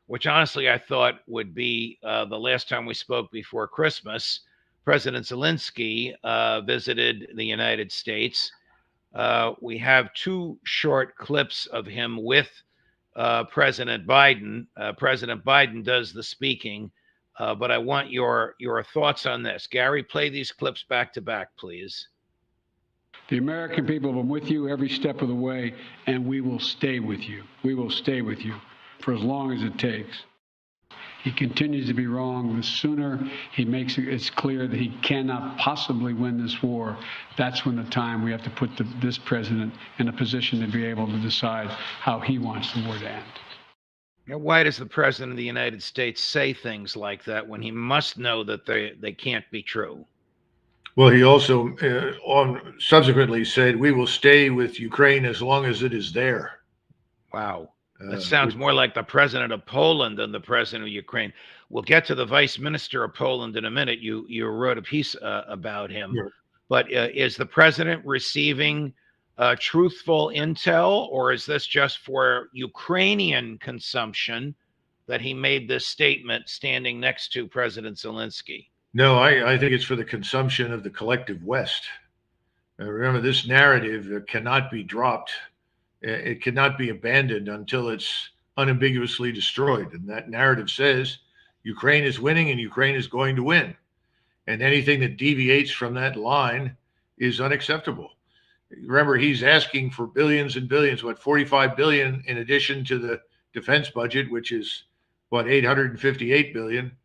which honestly I thought would be the last time we spoke before Christmas. President Zelensky visited the United States. We have two short clips of him with President Biden. President Biden does the speaking, but I want your thoughts on this. Gary, play these clips back to back, please. The American people have been with you every step of the way, and we will stay with you. We will stay with you for as long as it takes. He continues to be wrong. The sooner he makes it's clear that he cannot possibly win this war, that's when the time we have to put this president in a position to be able to decide how he wants the war to end. Now, why does the president of the United States say things like that when he must know that they can't be true? Well, he also subsequently said, "We will stay with Ukraine as long as it is there." Wow. That sounds more like the president of Poland than the president of Ukraine. We'll get to the vice minister of Poland in a minute. You wrote a piece about him. Yeah. But is the president receiving truthful intel, or is this just for Ukrainian consumption that he made this statement standing next to President Zelensky? No, I think it's for the consumption of the collective West. Remember, this narrative cannot be dropped. It cannot be abandoned until it's unambiguously destroyed. And that narrative says Ukraine is winning and Ukraine is going to win. And anything that deviates from that line is unacceptable. Remember, he's asking for billions and billions, 45 billion in addition to the defense budget, which is 858 billion.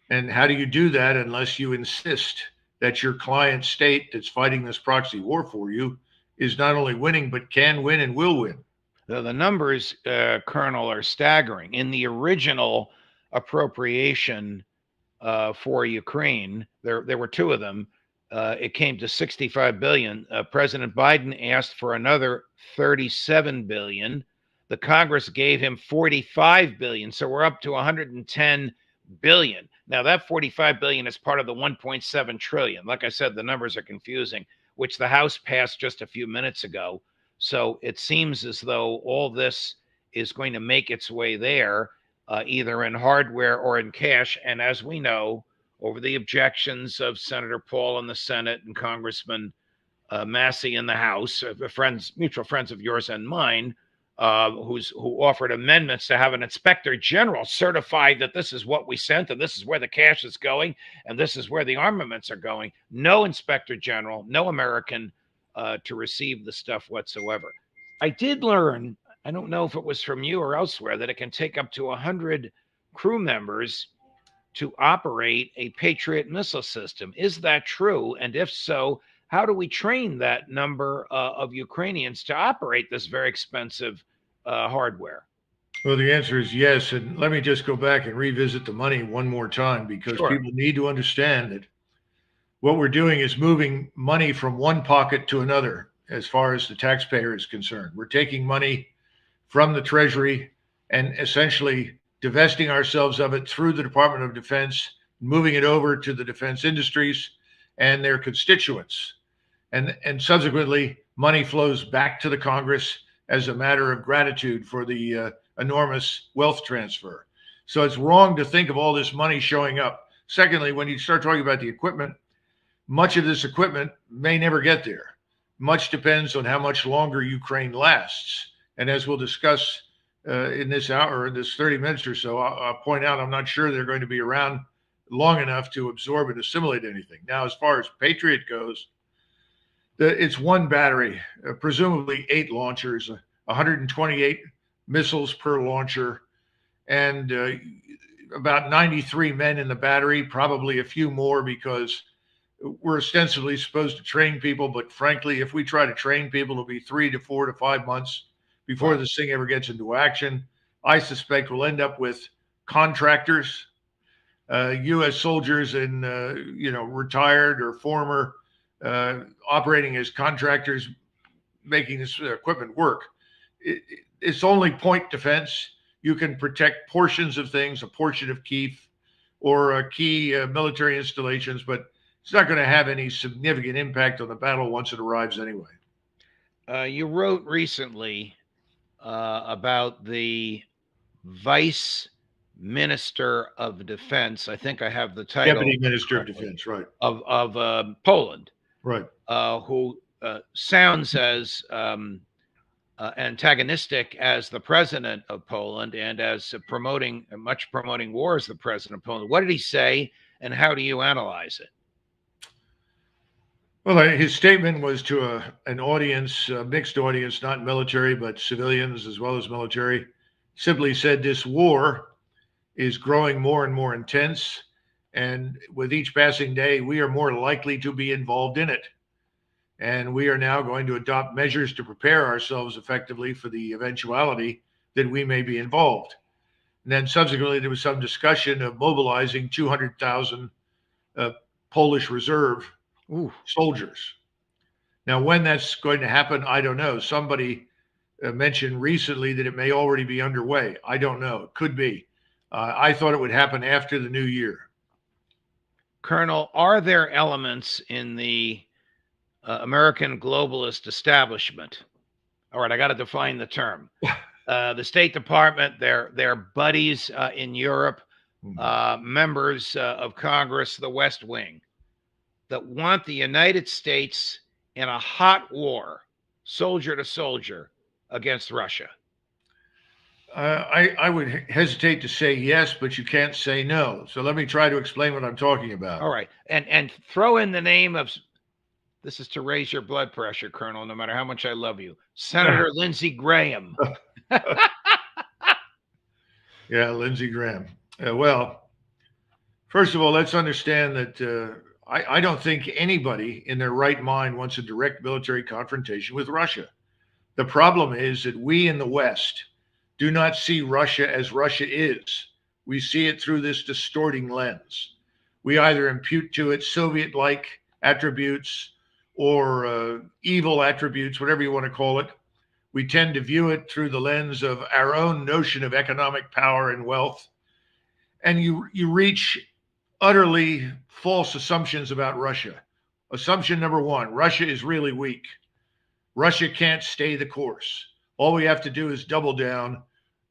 And how do you do that unless you insist that your client state that's fighting this proxy war for you is not only winning, but can win and will win? The numbers, Colonel, are staggering. In the original appropriation for Ukraine, there were two of them. It came to 65 billion. President Biden asked for another 37 billion. The Congress gave him 45 billion. So we're up to 110 billion. Now that 45 billion is part of the 1.7 trillion. Like I said, the numbers are confusing, which the House passed just a few minutes ago. So it seems as though all this is going to make its way there, either in hardware or in cash. And as we know, over the objections of Senator Paul in the Senate and Congressman Massey in the House, mutual friends of yours and mine, who offered amendments to have an inspector general certify that this is what we sent and this is where the cash is going and this is where the armaments are going. No inspector general, no American to receive the stuff whatsoever. I did learn, I don't know if it was from you or elsewhere, that it can take up to 100 crew members to operate a Patriot missile system. Is that true? And if so, how do we train that number of Ukrainians to operate this very expensive hardware? Well, the answer is yes. And let me just go back and revisit the money one more time, because Sure. People need to understand that what we're doing is moving money from one pocket to another as far as the taxpayer is concerned. We're taking money from the Treasury and essentially divesting ourselves of it through the Department of Defense, moving it over to the defense industries and their constituents. And subsequently, money flows back to the Congress as a matter of gratitude for the enormous wealth transfer. So it's wrong to think of all this money showing up. Secondly, when you start talking about the equipment, much of this equipment may never get there. Much depends on how much longer Ukraine lasts. And as we'll discuss in this hour, in this 30 minutes or so, I'll point out I'm not sure they're going to be around long enough to absorb and assimilate anything. Now, as far as Patriot goes, it's one battery, presumably 8 launchers, 128 missiles per launcher, and about 93 men in the battery, probably a few more, because we're ostensibly supposed to train people. But frankly, if we try to train people, it'll be 3 to 4 to 5 months before this thing ever gets into action. I suspect we'll end up with contractors, U.S. soldiers and, retired or former, operating as contractors, making this equipment work. It's only point defense. You can protect portions of things, a portion of Kyiv or key military installations, but it's not going to have any significant impact on the battle once it arrives anyway. You wrote recently about the vice Minister of Defense. I think I have the title. Deputy Minister of correctly, Defense, right. Of Poland, Right. who sounds as antagonistic as the president of Poland and as promoting war as the president of Poland. What did he say, and how do you analyze it? Well, his statement was to an audience, a mixed audience, not military, but civilians as well as military. Simply said, this war is growing more and more intense, and with each passing day, we are more likely to be involved in it. And we are now going to adopt measures to prepare ourselves effectively for the eventuality that we may be involved. And then subsequently, there was some discussion of mobilizing 200,000 Polish reserve soldiers. Now, when that's going to happen, I don't know. Somebody mentioned recently that it may already be underway. I don't know. It could be. I thought it would happen after the new year. Colonel, are there elements in the American globalist establishment? All right, I got to define the term. The State Department, their buddies in Europe, members of Congress, the West Wing, that want the United States in a hot war, soldier to soldier, against Russia? I would hesitate to say yes, but you can't say no. So let me try to explain what I'm talking about. All right. And throw in the name of, this is to raise your blood pressure, Colonel, no matter how much I love you, Senator Lindsey Graham. Yeah, Lindsey Graham. Well, first of all, let's understand that I don't think anybody in their right mind wants a direct military confrontation with Russia. The problem is that we in the West do not see Russia as Russia is. We see it through this distorting lens. We either impute to it Soviet-like attributes or evil attributes, whatever you want to call it. We tend to view it through the lens of our own notion of economic power and wealth. And you reach utterly false assumptions about Russia. Assumption number one, Russia is really weak. Russia can't stay the course. All we have to do is double down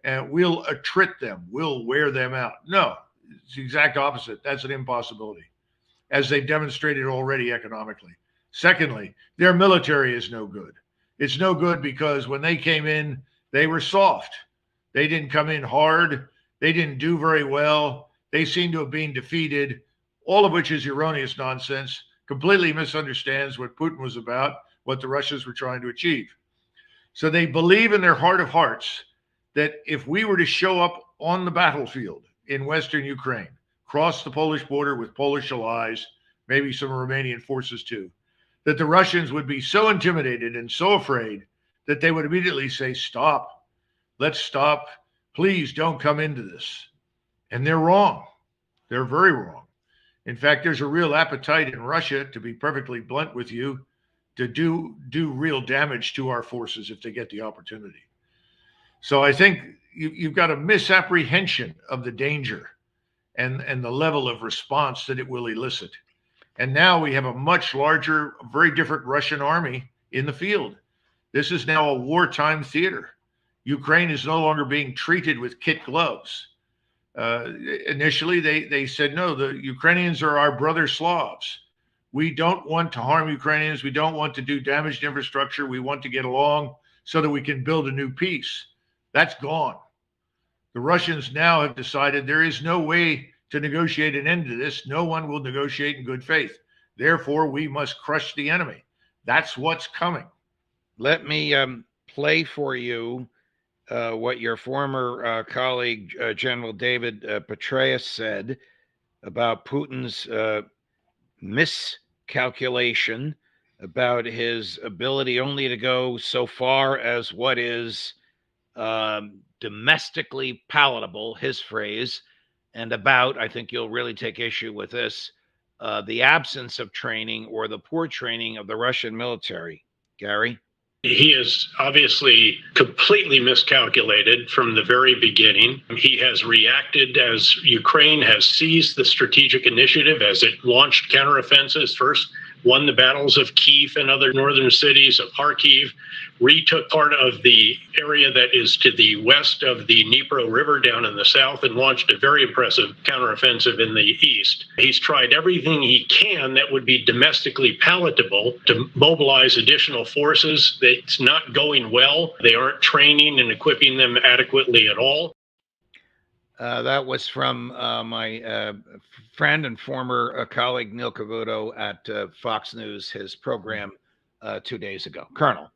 and we'll attrit them. We'll wear them out. No, it's the exact opposite. That's an impossibility, as they've demonstrated already economically. Secondly, their military is no good. It's no good because when they came in, they were soft. They didn't come in hard. They didn't do very well. They seem to have been defeated, all of which is erroneous nonsense, completely misunderstands what Putin was about, what the Russians were trying to achieve. So they believe in their heart of hearts that if we were to show up on the battlefield in Western Ukraine, cross the Polish border with Polish allies, maybe some Romanian forces too, that the Russians would be so intimidated and so afraid that they would immediately say, stop, let's stop, please don't come into this. And they're wrong. They're very wrong. In fact, there's a real appetite in Russia, to be perfectly blunt with you, to do real damage to our forces if they get the opportunity. So I think you've got a misapprehension of the danger and the level of response that it will elicit. And now we have a much larger, very different Russian army in the field. This is now a wartime theater. Ukraine is no longer being treated with kid gloves. Initially, they said, no, the Ukrainians are our brother Slavs. We don't want to harm Ukrainians. We don't want to do damage to infrastructure. We want to get along so that we can build a new peace. That's gone. The Russians now have decided there is no way to negotiate an end to this. No one will negotiate in good faith. Therefore, we must crush the enemy. That's what's coming. Let me play for you what your former colleague, General David Petraeus, said about Putin's miscalculation, about his ability only to go so far as what is domestically palatable, his phrase, and about, I think you'll really take issue with this, the absence of training or the poor training of the Russian military. Gary? He is obviously completely miscalculated from the very beginning. He has reacted as Ukraine has seized the strategic initiative as it launched counteroffensives, first won the battles of Kiev and other northern cities, of Kharkiv, retook part of the area that is to the west of the Dnipro River down in the south, and launched a very impressive counteroffensive in the east. He's tried everything he can that would be domestically palatable to mobilize additional forces. It's not going well. They aren't training and equipping them adequately at all. That was from my friend and former colleague Neil Cavuto at Fox News, his program 2 days ago. Colonel.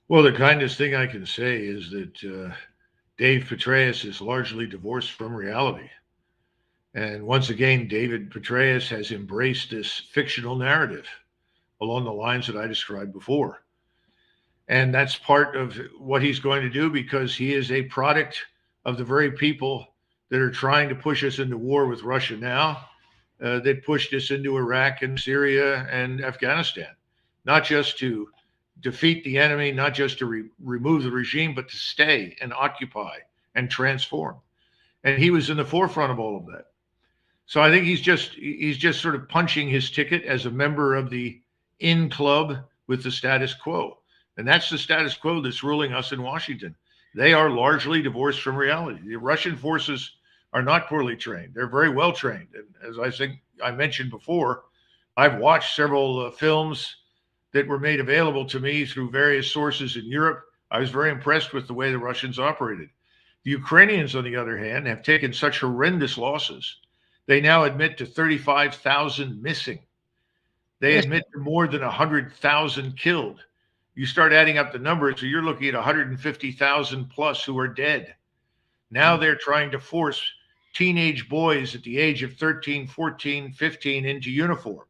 Well, the kindest thing I can say is that Dave Petraeus is largely divorced from reality. And once again, David Petraeus has embraced this fictional narrative along the lines that I described before. And that's part of what he's going to do, because he is a product of the very people that are trying to push us into war with Russia now, that pushed us into Iraq and Syria and Afghanistan, not just to defeat the enemy, not just to remove the regime, but to stay and occupy and transform. And he was in the forefront of all of that. So I think he's just sort of punching his ticket as a member of the in club with the status quo. And that's the status quo that's ruling us in Washington. They are largely divorced from reality. The Russian forces are not poorly trained. They're very well trained. And as I think I mentioned before, I've watched several films that were made available to me through various sources in Europe. I was very impressed with the way the Russians operated. The Ukrainians, on the other hand, have taken such horrendous losses. They now admit to 35,000 missing. They admit to more than 100,000 killed. You start adding up the numbers, so you're looking at 150,000 plus who are dead. Now they're trying to force teenage boys at the age of 13, 14, 15 into uniform.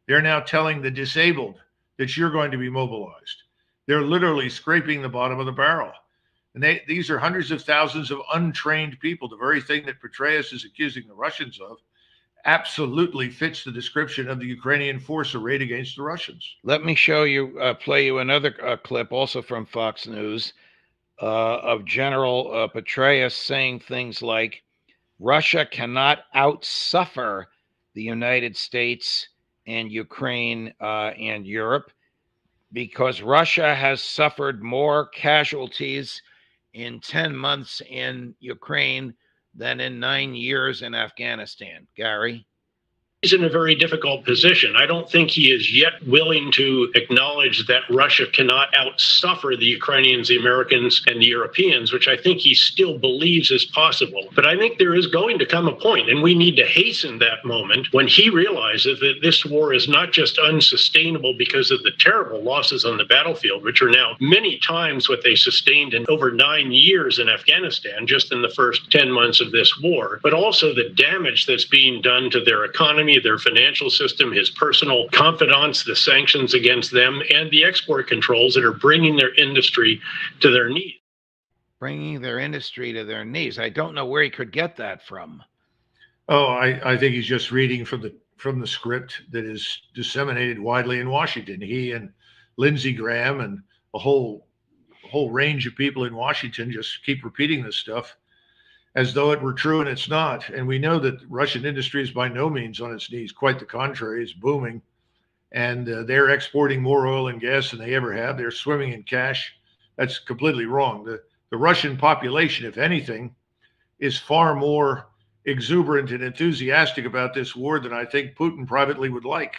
They're now telling the disabled that you're going to be mobilized. They're literally scraping the bottom of the barrel. And these are hundreds of thousands of untrained people. The very thing that Petraeus is accusing the Russians of absolutely fits the description of the Ukrainian force arrayed against the Russians. Let me show you, play you another clip, also from Fox News, of General Petraeus saying things like, Russia cannot outsuffer the United States and Ukraine and Europe, because Russia has suffered more casualties in 10 months in Ukraine than in 9 years in Afghanistan. Gary? He's in a very difficult position. I don't think he is yet willing to acknowledge that Russia cannot outsuffer the Ukrainians, the Americans, and the Europeans, which I think he still believes is possible. But I think there is going to come a point, and we need to hasten that moment, when he realizes that this war is not just unsustainable because of the terrible losses on the battlefield, which are now many times what they sustained in over 9 years in Afghanistan, just in the first 10 months of this war, but also the damage that's being done to their economy, their financial system, his personal confidants, the sanctions against them, and the export controls that are bringing their industry to their knees. Bringing their industry to their knees. I don't know where he could get that from. Oh, I think he's just reading from the script that is disseminated widely in Washington. He and Lindsey Graham and a whole range of people in Washington just keep repeating this stuff as though it were true, and it's not. And we know that Russian industry is by no means on its knees. Quite the contrary, it's booming. And they're exporting more oil and gas than they ever have. They're swimming in cash. That's completely wrong. The Russian population, if anything, is far more exuberant and enthusiastic about this war than I think Putin privately would like.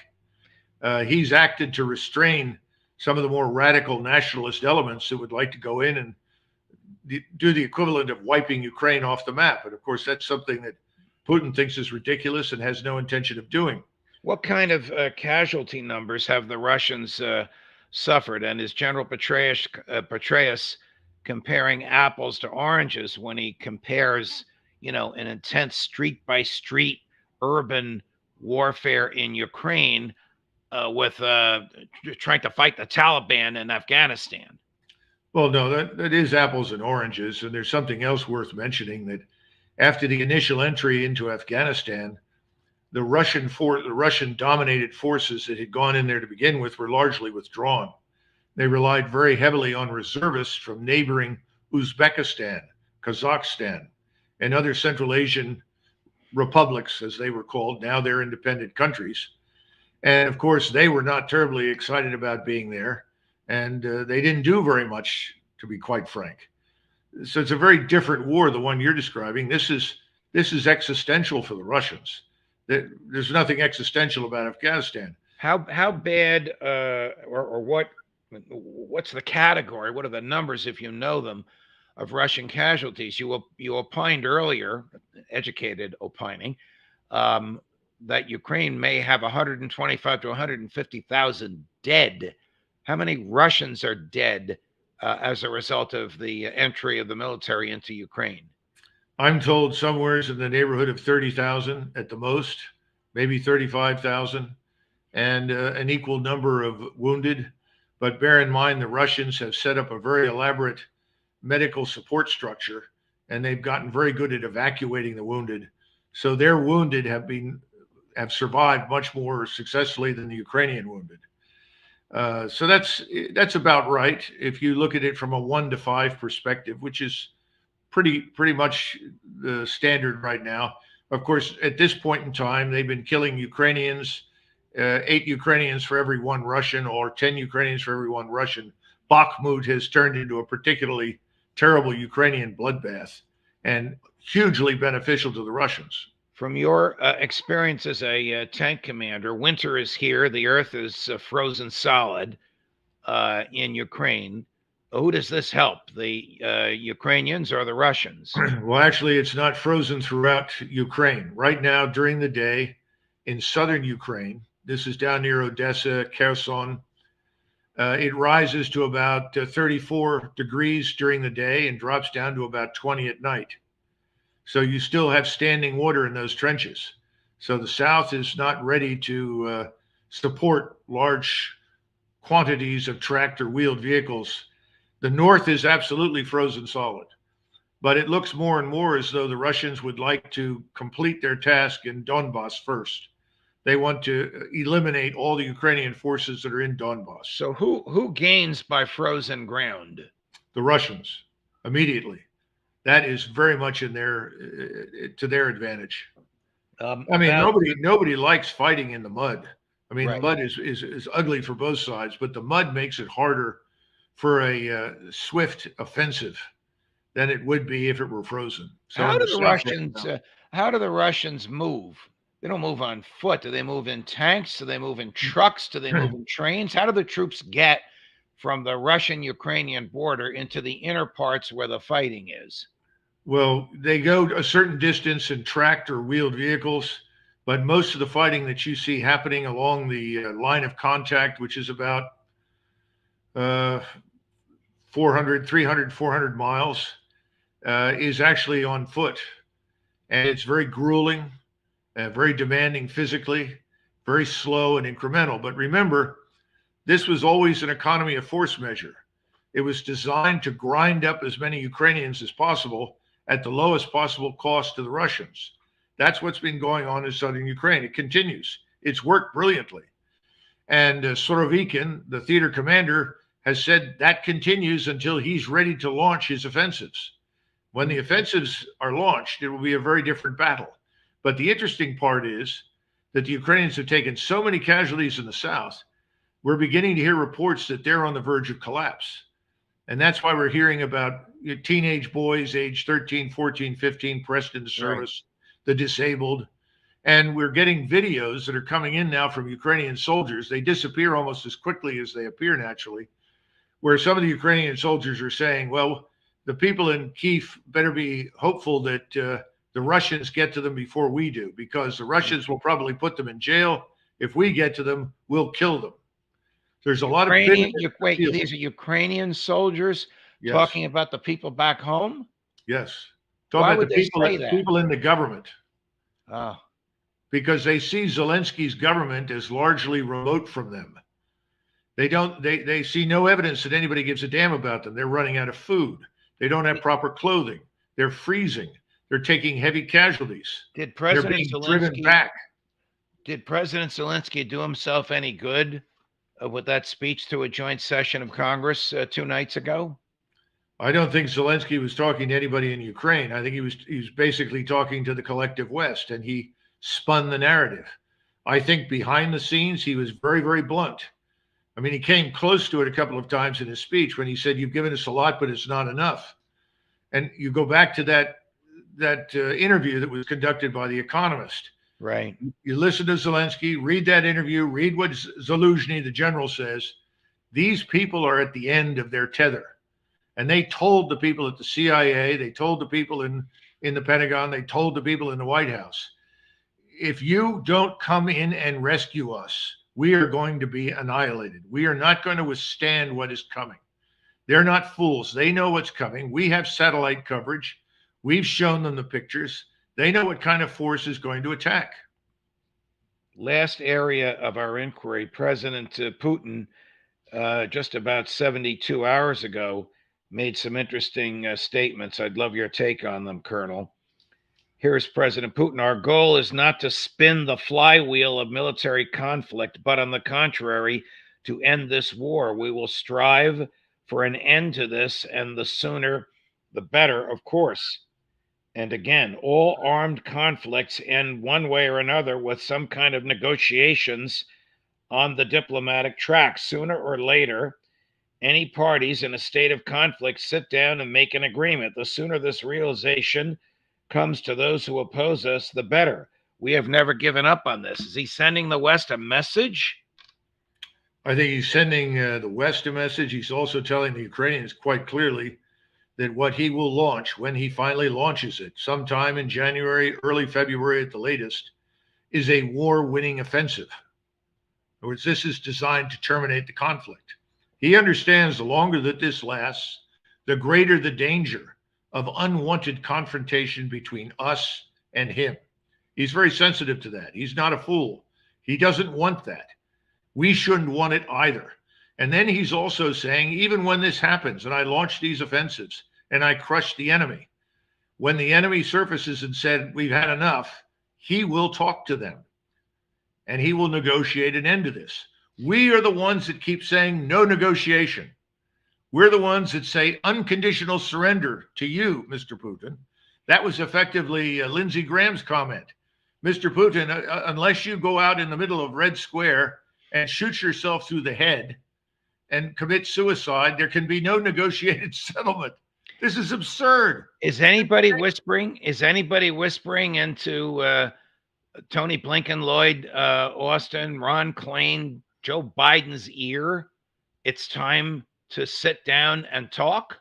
He's acted to restrain some of the more radical nationalist elements that would like to go in and do the equivalent of wiping Ukraine off the map. And of course, that's something that Putin thinks is ridiculous and has no intention of doing. What kind of casualty numbers have the Russians suffered? And is General Petraeus comparing apples to oranges when he compares, an intense street by street urban warfare in Ukraine with trying to fight the Taliban in Afghanistan? Well, no, that is apples and oranges. And there's something else worth mentioning, that after the initial entry into Afghanistan, the Russian dominated forces that had gone in there to begin with were largely withdrawn. They relied very heavily on reservists from neighboring Uzbekistan, Kazakhstan, and other Central Asian republics, as they were called. Now they're independent countries. And of course, they were not terribly excited about being there, and they didn't do very much, to be quite frank. So it's a very different war, the one you're describing. This is existential for the Russians. There's nothing existential about Afghanistan. How bad or what's the category? What are the numbers, if you know them, of Russian casualties? You opined earlier, educated opining, that Ukraine may have 125 to 150,000 dead. How many Russians are dead as a result of the entry of the military into Ukraine? I'm told somewhere in the neighborhood of 30,000 at the most, maybe 35,000, and an equal number of wounded. But bear in mind, the Russians have set up a very elaborate medical support structure, and they've gotten very good at evacuating the wounded. So their wounded have survived much more successfully than the Ukrainian wounded. So that's about right if you look at it from a 1 to 5 perspective, which is pretty much the standard right now. Of course, at this point in time, they've been killing Ukrainians, 8 Ukrainians for every 1 Russian, or 10 Ukrainians for every 1 Russian. Bakhmut has turned into a particularly terrible Ukrainian bloodbath and hugely beneficial to the Russians. From your experience as a tank commander, winter is here. The earth is frozen solid in Ukraine. Who does this help? The Ukrainians or the Russians? Well, actually, it's not frozen throughout Ukraine. Right now, during the day, in southern Ukraine, this is down near Odessa, Kherson, it rises to about 34 degrees during the day and drops down to about 20 at night. So you still have standing water in those trenches. So the South is not ready to support large quantities of tracked or wheeled vehicles. The North is absolutely frozen solid, but it looks more and more as though the Russians would like to complete their task in Donbass first. They want to eliminate all the Ukrainian forces that are in Donbass. So who gains by frozen ground? The Russians, immediately. That is very much in to their advantage. I mean, nobody likes fighting in the mud. I mean, right. The mud is ugly for both sides, but the mud makes it harder for a swift offensive than it would be if it were frozen. So how do the Russians move? They don't move on foot. Do they move in tanks? Do they move in trucks? Do they move in trains? How do the troops get from the Russian-Ukrainian border into the inner parts where the fighting is? Well, they go a certain distance in tracked or wheeled vehicles, but most of the fighting that you see happening along the line of contact, which is about 400 miles, is actually on foot. And it's very grueling, very demanding physically, very slow and incremental. But remember, this was always an economy of force measure. It was designed to grind up as many Ukrainians as possible at the lowest possible cost to the Russians. That's what's been going on in southern Ukraine. It continues. It's worked brilliantly. And Surovikin, the theater commander, has said that continues until he's ready to launch his offensives. When the offensives are launched, it will be a very different battle. But the interesting part is that the Ukrainians have taken so many casualties in the south, we're beginning to hear reports that they're on the verge of collapse. And that's why we're hearing about teenage boys age 13, 14, 15 pressed into service, right. The disabled. And we're getting videos that are coming in now from Ukrainian soldiers. They disappear almost as quickly as they appear naturally, where some of the Ukrainian soldiers are saying, well, the people in Kyiv better be hopeful that the Russians get to them before we do, because the Russians will probably put them in jail. If we get to them, we'll kill them. There's a lot of these are Ukrainian soldiers, yes, talking about the people back home. Yes, talking about the people in the government. Oh. Because they see Zelensky's government as largely remote from them. They see no evidence that anybody gives a damn about them. They're running out of food. They don't have proper clothing. They're freezing. They're taking heavy casualties. Did President driven back. Did President Zelensky do himself any good with that speech to a joint session of Congress 2 nights ago? I don't think Zelensky was talking to anybody in Ukraine. I think he was basically talking to the collective West, and he spun the narrative. I think behind the scenes, he was very, very blunt. I mean, he came close to it a couple of times in his speech when he said, "You've given us a lot, but it's not enough." And you go back to that interview that was conducted by The Economist. Right. You listen to Zelensky, read that interview, read what Zaluzhny, the general, says. These people are at the end of their tether. And they told the people at the CIA, they told the people in the Pentagon, they told the people in the White House, if you don't come in and rescue us, we are going to be annihilated. We are not going to withstand what is coming. They're not fools. They know what's coming. We have satellite coverage. We've shown them the pictures. They know what kind of force is going to attack. Last area of our inquiry, President Putin, just about 72 hours ago, made some interesting statements. I'd love your take on them, Colonel. Here's President Putin. Our goal is not to spin the flywheel of military conflict, but on the contrary, to end this war. We will strive for an end to this, and the sooner, the better, of course. And again, all armed conflicts end one way or another with some kind of negotiations on the diplomatic track. Sooner or later, any parties in a state of conflict sit down and make an agreement. The sooner this realization comes to those who oppose us, the better. We have never given up on this. Is he sending the West a message? I think he's sending the West a message. He's also telling the Ukrainians quite clearly that what he will launch, when he finally launches it, sometime in January, early February at the latest, is a war-winning offensive. In other words, this is designed to terminate the conflict. He understands the longer that this lasts, the greater the danger of unwanted confrontation between us and him. He's very sensitive to that. He's not a fool. He doesn't want that. We shouldn't want it either. And then he's also saying, even when this happens and I launch these offensives and I crush the enemy, when the enemy surfaces and said, we've had enough, he will talk to them and he will negotiate an end to this. We are the ones that keep saying no negotiation. We're the ones that say unconditional surrender to you, Mr. Putin. That was effectively Lindsey Graham's comment. Mr. Putin, unless you go out in the middle of Red Square and shoot yourself through the head and commit suicide, there can be no negotiated settlement. This is absurd. Is anybody whispering? Is anybody whispering into Tony Blinken, Lloyd Austin, Ron Klain, Joe Biden's ear? It's time to sit down and talk?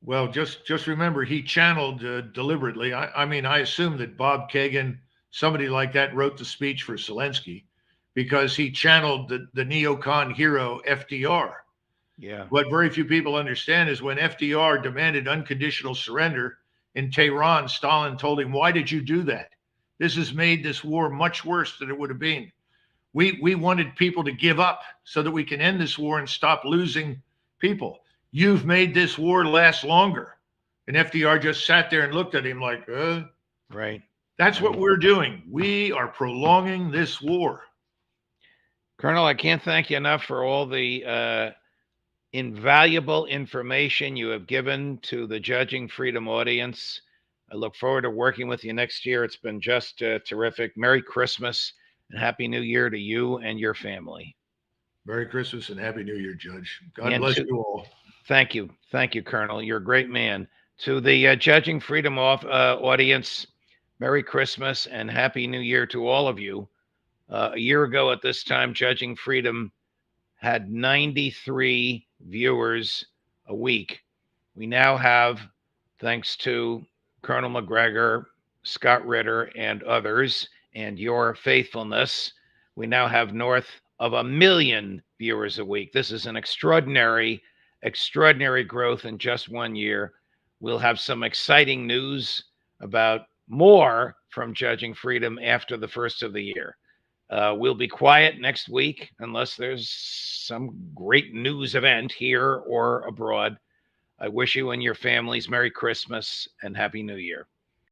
Well, just remember, he channeled deliberately. I mean, I assume that Bob Kagan, somebody like that, wrote the speech for Zelensky because he channeled the neocon hero FDR. Yeah. What very few people understand is when FDR demanded unconditional surrender in Tehran, Stalin told him, why did you do that? This has made this war much worse than it would have been. We wanted people to give up so that we can end this war and stop losing people. You've made this war last longer. And FDR just sat there and looked at him like, Right. That's what we're doing. We are prolonging this war. Colonel, I can't thank you enough for all the invaluable information you have given to the Judging Freedom audience. I look forward to working with you next year. It's been just terrific. Merry Christmas and Happy New Year to you and your family. Merry Christmas and Happy New Year, Judge. God bless you all. Thank you. Thank you, Colonel. You're a great man. To the Judging Freedom audience, Merry Christmas and Happy New Year to all of you. A year ago at this time, Judging Freedom had 93 viewers a week. We now have, thanks to Colonel Macgregor, Scott Ritter, and others, and your faithfulness, we now have north of 1 million viewers a week. This is an extraordinary growth in just 1 year. We'll have some exciting news about more from Judging Freedom after the first of the year. We'll be quiet next week unless there's some great news event here or abroad. I wish you and your families Merry Christmas and Happy New Year.